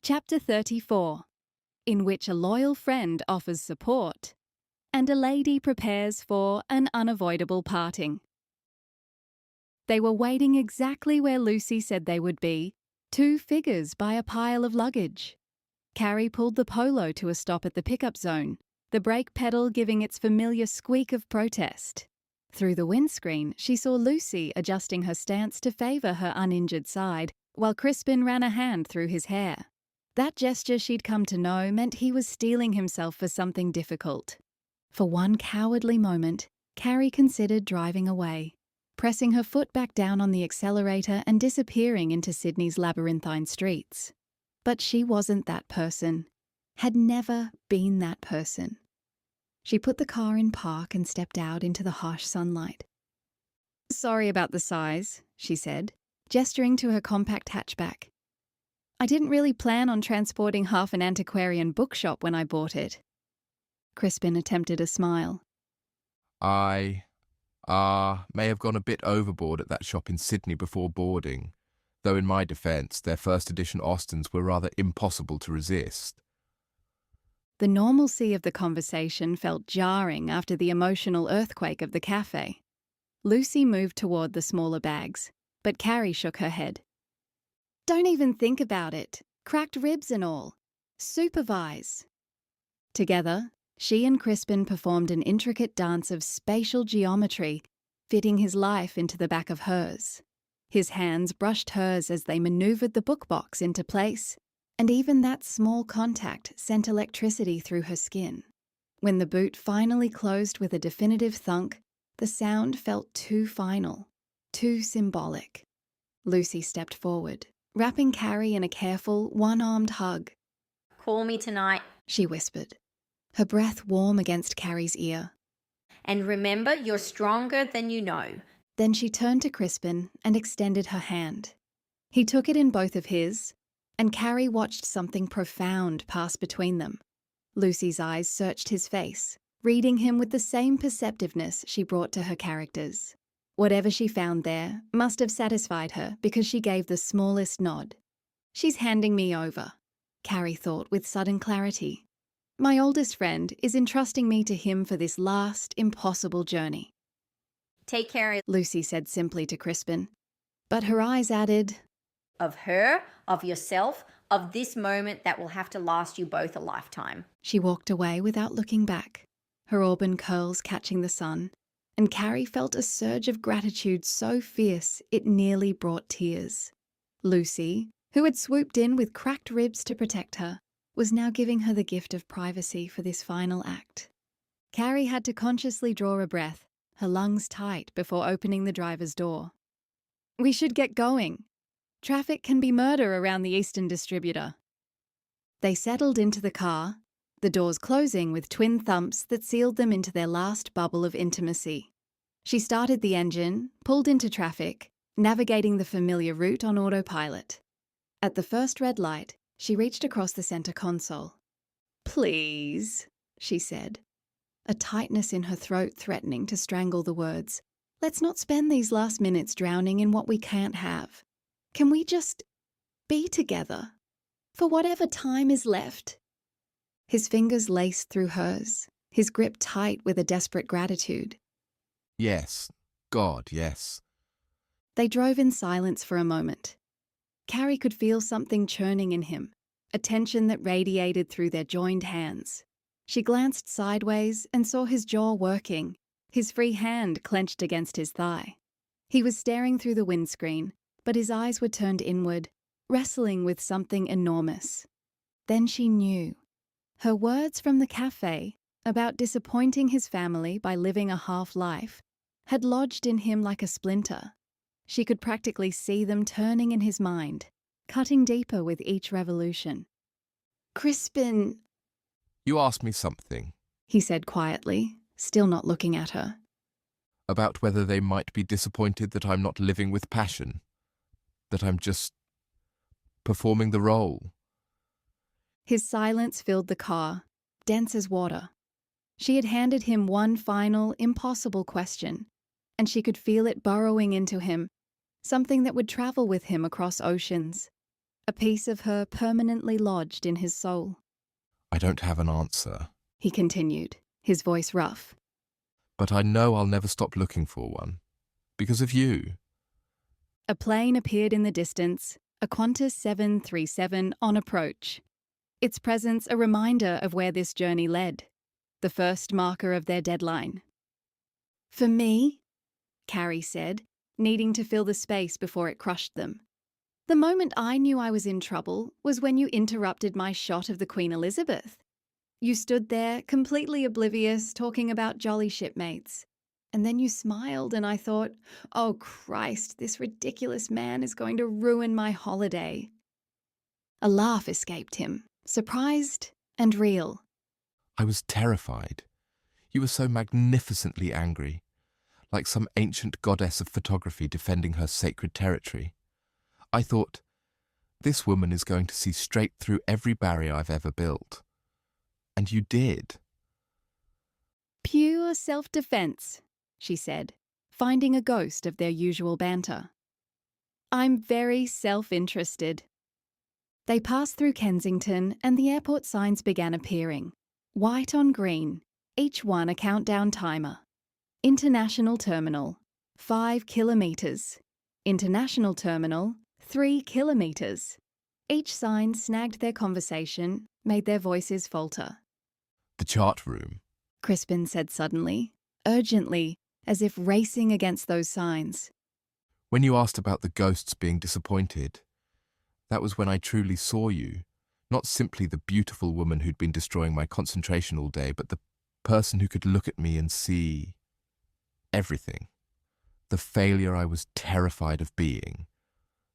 Chapter 34, in which a loyal friend offers support and a lady prepares for an unavoidable parting. They were waiting exactly where Lucy said they would be, 2 figures by a pile of luggage. Carrie pulled the Polo to a stop at the pickup zone, the brake pedal giving its familiar squeak of protest. Through the windscreen, she saw Lucy adjusting her stance to favour her uninjured side, while Crispin ran a hand through his hair. That gesture she'd come to know meant he was steeling himself for something difficult. For one cowardly moment, Carrie considered driving away, pressing her foot back down on the accelerator and disappearing into Sydney's labyrinthine streets. But she wasn't that person, had never been that person. She put the car in park and stepped out into the harsh sunlight. "Sorry about the size," she said, gesturing to her compact hatchback. "I didn't really plan on transporting half an antiquarian bookshop when I bought it." Crispin attempted a smile. I may have gone a bit overboard at that shop in Sydney before boarding, though in my defence, their first edition Austens were rather impossible to resist." The normalcy of the conversation felt jarring after the emotional earthquake of the cafe. Lucy moved toward the smaller bags, but Carrie shook her head. "Don't even think about it. Cracked ribs and all. Supervise." Together, she and Crispin performed an intricate dance of spatial geometry, fitting his life into the back of hers. His hands brushed hers as they maneuvered the book box into place, and even that small contact sent electricity through her skin. When the boot finally closed with a definitive thunk, the sound felt too final, too symbolic. Lucy stepped forward, wrapping Carrie in a careful, one-armed hug. "Call me tonight. She whispered, her breath warm against Carrie's ear. And remember, you're stronger than you know." Then she turned to Crispin and extended her hand. He took it in both of his, and Carrie watched something profound pass between them. Lucy's eyes searched his face, reading him with the same perceptiveness she brought to her characters. Whatever she found there must have satisfied her because she gave the smallest nod. "She's handing me over," Carrie thought with sudden clarity. "My oldest friend is entrusting me to him for this last, impossible journey." "Take care Lucy said simply to Crispin. But her eyes added, of her, of yourself, of this moment that will have to last you both a lifetime." She walked away without looking back, her auburn curls catching the sun, and Carrie felt a surge of gratitude so fierce it nearly brought tears. Lucy, who had swooped in with cracked ribs to protect her, was now giving her the gift of privacy for this final act. Carrie had to consciously draw a breath, her lungs tight before opening the driver's door. "We should get going. Traffic can be murder around the Eastern Distributor." They settled into the car, the doors closing with twin thumps that sealed them into their last bubble of intimacy. She started the engine, pulled into traffic, navigating the familiar route on autopilot. At the first red light, she reached across the center console. "Please," she said, a tightness in her throat threatening to strangle the words. "Let's not spend these last minutes drowning in what we can't have. Can we just be together for whatever time is left?" His fingers laced through hers, his grip tight with a desperate gratitude. Yes, God, yes. They drove in silence for a moment. Carrie could feel something churning in him, a tension that radiated through their joined hands. She glanced sideways and saw his jaw working, his free hand clenched against his thigh. He was staring through the windscreen, but his eyes were turned inward, wrestling with something enormous. Then she knew. Her words from the cafe about disappointing his family by living a half-life had lodged in him like a splinter. She could practically see them turning in his mind, cutting deeper with each revolution. "Crispin," You asked me something he said quietly, still not looking at her. about whether they might be disappointed that I'm not living with passion, that I'm just performing the role. His silence filled the car, dense as water. She had handed him one final, impossible question, and she could feel it burrowing into him, something that would travel with him across oceans. a piece of her permanently lodged in his soul. I don't have an answer, He continued, his voice rough. but I know I'll never stop looking for one. Because of you. A plane appeared in the distance, a Qantas 737 on approach. Its presence a reminder of where this journey led, the first marker of their deadline. For me, Carrie said, needing to fill the space before it crushed them. The moment I knew I was in trouble was when you interrupted my shot of the Queen Elizabeth. You stood there, completely oblivious, talking about jolly shipmates. And then you smiled and I thought, oh Christ, this ridiculous man is going to ruin my holiday. A laugh escaped him, surprised and real. I was terrified. You were so magnificently angry, like some ancient goddess of photography defending her sacred territory. I thought, this woman is going to see straight through every barrier I've ever built. And you did. Pure self-defense, she said, finding a ghost of their usual banter. I'm very self-interested. They passed through Kensington and the airport signs began appearing, white on green, each one a countdown timer. International Terminal, 5 kilometres. International Terminal, 3 kilometres. Each sign snagged their conversation, made their voices falter. The chart room. Crispin said suddenly, urgently, as if racing against those signs. When you asked about the ghosts being disappointed, that was when I truly saw you. Not simply the beautiful woman who'd been destroying my concentration all day, but the person who could look at me and see everything. The failure I was terrified of being.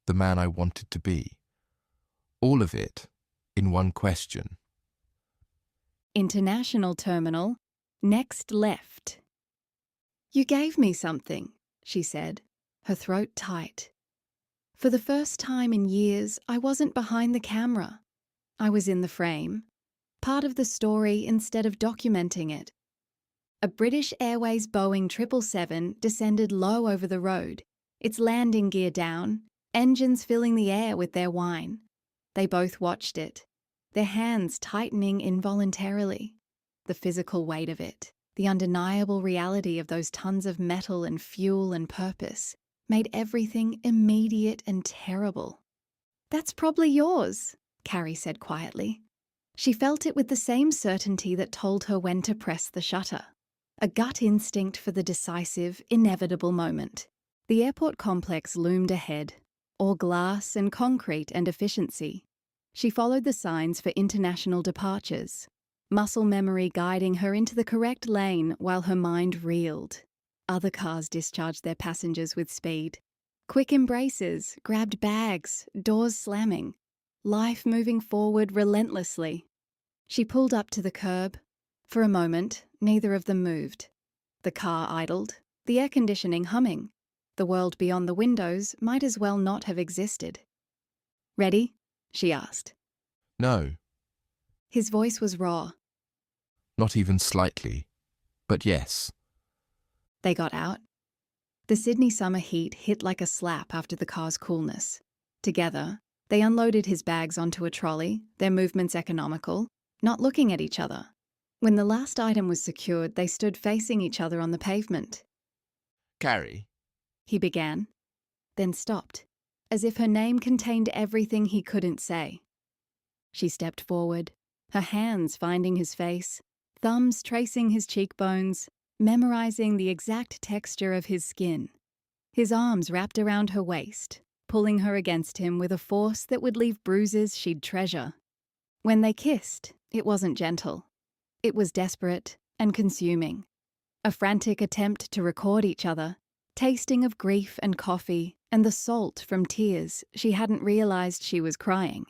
The man I wanted to be. All of it in one question. International Terminal, next left. You gave me something, she said, her throat tight. For the first time in years, I wasn't behind the camera. I was in the frame, part of the story instead of documenting it. A British Airways Boeing 777 descended low over the road, its landing gear down, engines filling the air with their whine. They both watched it, their hands tightening involuntarily. The physical weight of it, the undeniable reality of those tons of metal and fuel and purpose, made everything immediate and terrible. That's probably yours, Carrie said quietly. She felt it with the same certainty that told her when to press the shutter. A gut instinct for the decisive, inevitable moment. The airport complex loomed ahead, all glass and concrete and efficiency. She followed the signs for international departures, muscle memory guiding her into the correct lane while her mind reeled. Other cars discharged their passengers with speed. Quick embraces, grabbed bags, doors slamming. Life moving forward relentlessly. She pulled up to the curb. For a moment, neither of them moved. The car idled, the air conditioning humming. The world beyond the windows might as well not have existed. Ready? She asked. No, His voice was raw. not even slightly. But yes. They got out. The Sydney summer heat hit like a slap after the car's coolness. Together, they unloaded his bags onto a trolley, their movements economical, not looking at each other. When the last item was secured, they stood facing each other on the pavement. Carrie, He began, then stopped, as if her name contained everything he couldn't say. She stepped forward, her hands finding his face, thumbs tracing his cheekbones, memorizing the exact texture of his skin. His arms wrapped around her waist, pulling her against him with a force that would leave bruises she'd treasure. When they kissed, it wasn't gentle. It was desperate and consuming. A frantic attempt to record each other, tasting of grief and coffee and the salt from tears she hadn't realized she was crying.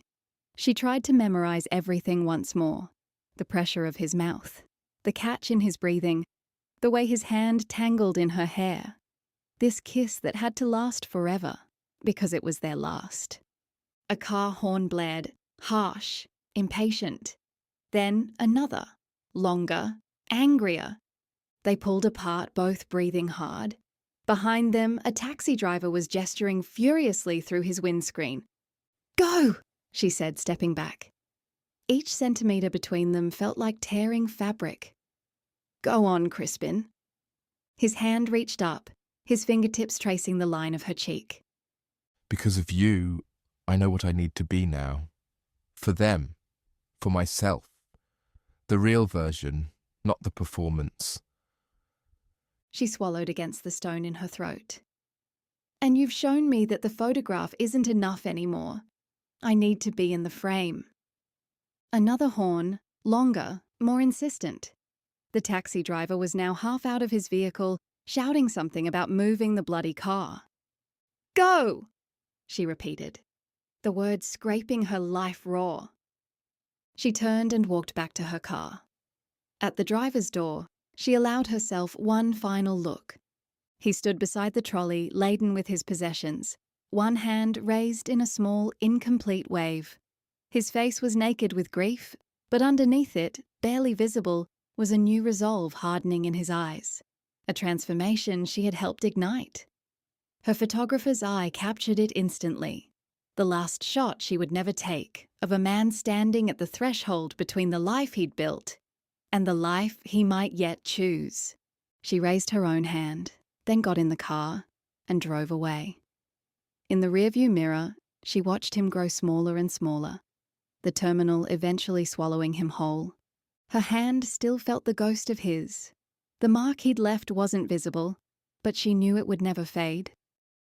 She tried to memorize everything once more. The pressure of his mouth, the catch in his breathing, the way his hand tangled in her hair. This kiss that had to last forever, because it was their last. A car horn blared, harsh, impatient. Then another, longer, angrier. They pulled apart, both breathing hard. Behind them, a taxi driver was gesturing furiously through his windscreen. Go! she said, stepping back. Each centimetre between them felt like tearing fabric. Go on, Crispin. His hand reached up, his fingertips tracing the line of her cheek. Because of you, I know what I need to be now. For them. For myself. The real version, not the performance. She swallowed against the stone in her throat. And you've shown me that the photograph isn't enough anymore. I need to be in the frame. Another horn, longer, more insistent. The taxi driver was now half out of his vehicle, shouting something about moving the bloody car. Go! She repeated, the words scraping her life raw. She turned and walked back to her car. At the driver's door, she allowed herself one final look. He stood beside the trolley laden with his possessions, one hand raised in a small, incomplete wave. His face was naked with grief, but underneath it, barely visible, was a new resolve hardening in his eyes, a transformation she had helped ignite. Her photographer's eye captured it instantly. The last shot she would never take, of a man standing at the threshold between the life he'd built and the life he might yet choose. She raised her own hand, then got in the car and drove away. In the rearview mirror, she watched him grow smaller and smaller, the terminal eventually swallowing him whole. Her hand still felt the ghost of his. The mark he'd left wasn't visible, but she knew it would never fade.